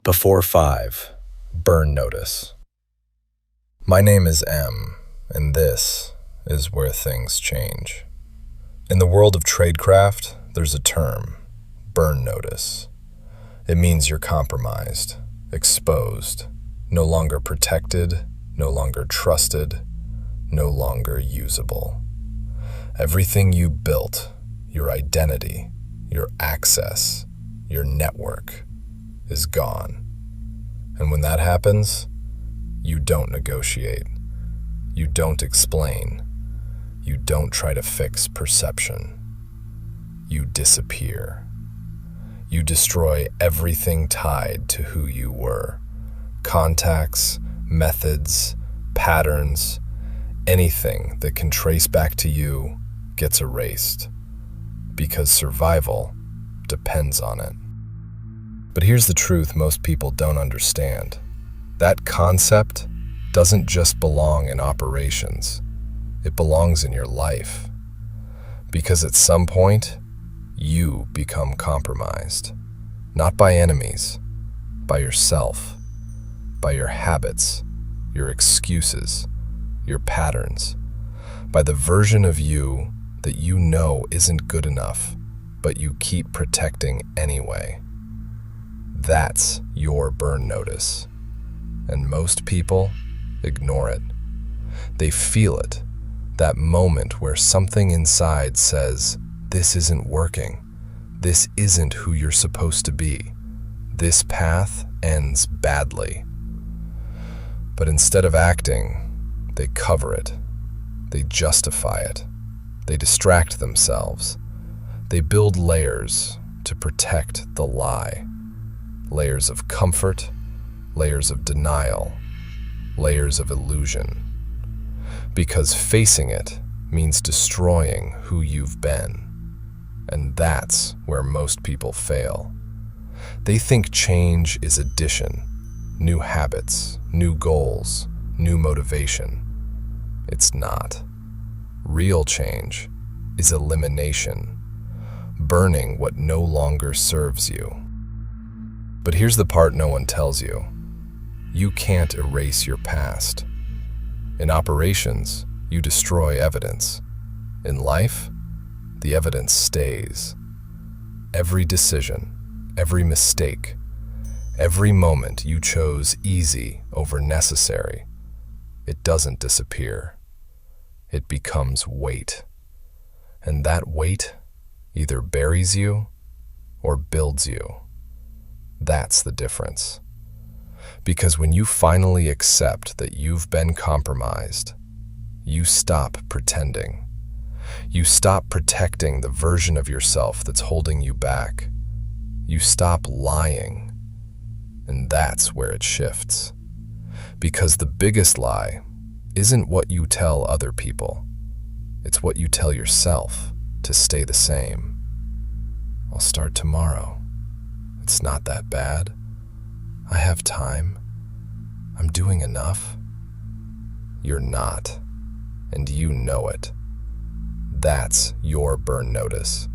Before 5, burn notice. My name is M, and this is where things change. In the world of tradecraft, there's a term, burn notice. It means you're compromised, exposed, no longer protected, no longer trusted, no longer usable. Everything you built, your identity, your access, your network, is gone. And when that happens, you don't negotiate. You don't explain. You don't try to fix perception. You disappear. You destroy everything tied to who you were. Contacts, methods, patterns, anything that can trace back to you gets erased, because survival depends on it. But here's the truth most people don't understand. That concept doesn't just belong in operations. It belongs in your life. Because at some point, you become compromised. Not by enemies, by yourself, by your habits, your excuses, your patterns, by the version of you that you know isn't good enough, but you keep protecting anyway. That's your burn notice. And most people ignore it. They feel it, that moment where something inside says, this isn't working. This isn't who you're supposed to be. This path ends badly. But instead of acting, they cover it. They justify it. They distract themselves. They build layers to protect the lie. Layers of comfort, layers of denial, layers of illusion. Because facing it means destroying who you've been. And that's where most people fail. They think change is addition, new habits, new goals, new motivation. It's not. Real change is elimination, burning what no longer serves you. But here's the part no one tells you. You can't erase your past. In operations, you destroy evidence. In life, the evidence stays. Every decision, every mistake, every moment you chose easy over necessary, it doesn't disappear. It becomes weight. And that weight either buries you or builds you. That's the difference. Because when you finally accept that you've been compromised, you stop pretending. You stop protecting the version of yourself that's holding you back. You stop lying. And that's where it shifts. Because the biggest lie isn't what you tell other people. It's what you tell yourself to stay the same. I'll start tomorrow. It's not that bad. I have time. I'm doing enough. You're not, and you know it. That's your burn notice,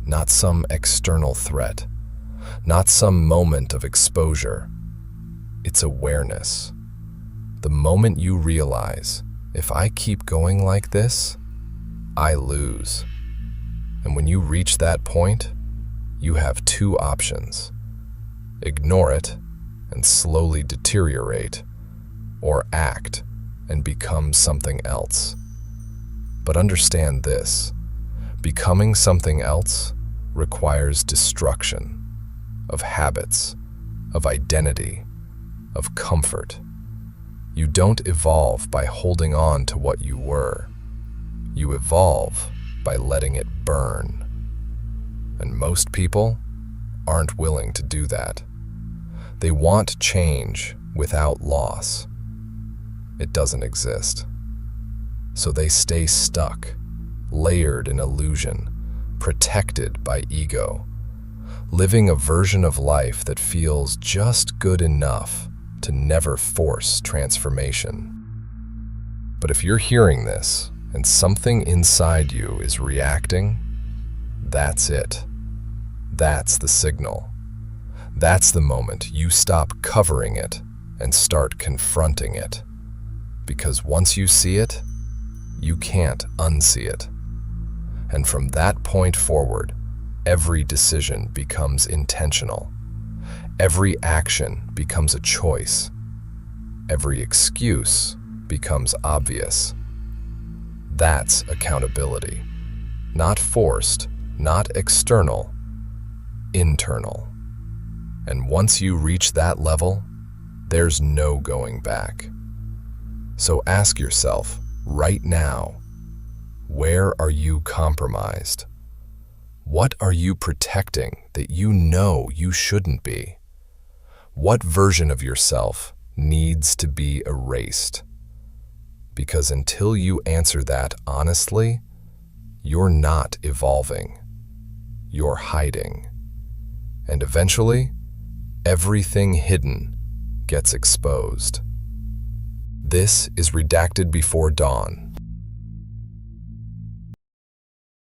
not some external threat, not some moment of exposure. It's awareness. The moment you realize, if I keep going like this, I lose. And when you reach that point, you have two options. Ignore it and slowly deteriorate, or act and become something else. But understand this, becoming something else requires destruction of habits, of identity, of comfort. You don't evolve by holding on to what you were. You evolve by letting it burn. And most people aren't willing to do that. They want change without loss. It doesn't exist. So they stay stuck, layered in illusion, protected by ego, living a version of life that feels just good enough to never force transformation. But if you're hearing this and something inside you is reacting, that's it. That's the signal. That's the moment you stop covering it and start confronting it. Because once you see it, you can't unsee it. And from that point forward, every decision becomes intentional. Every action becomes a choice. Every excuse becomes obvious. That's accountability. Not forced, not external, internal. And once you reach that level, there's no going back. So ask yourself right now, where are you compromised? What are you protecting that you know you shouldn't be? What version of yourself needs to be erased? Because until you answer that honestly, you're not evolving. You're hiding. And eventually, everything hidden gets exposed. This is Redacted Before Dawn.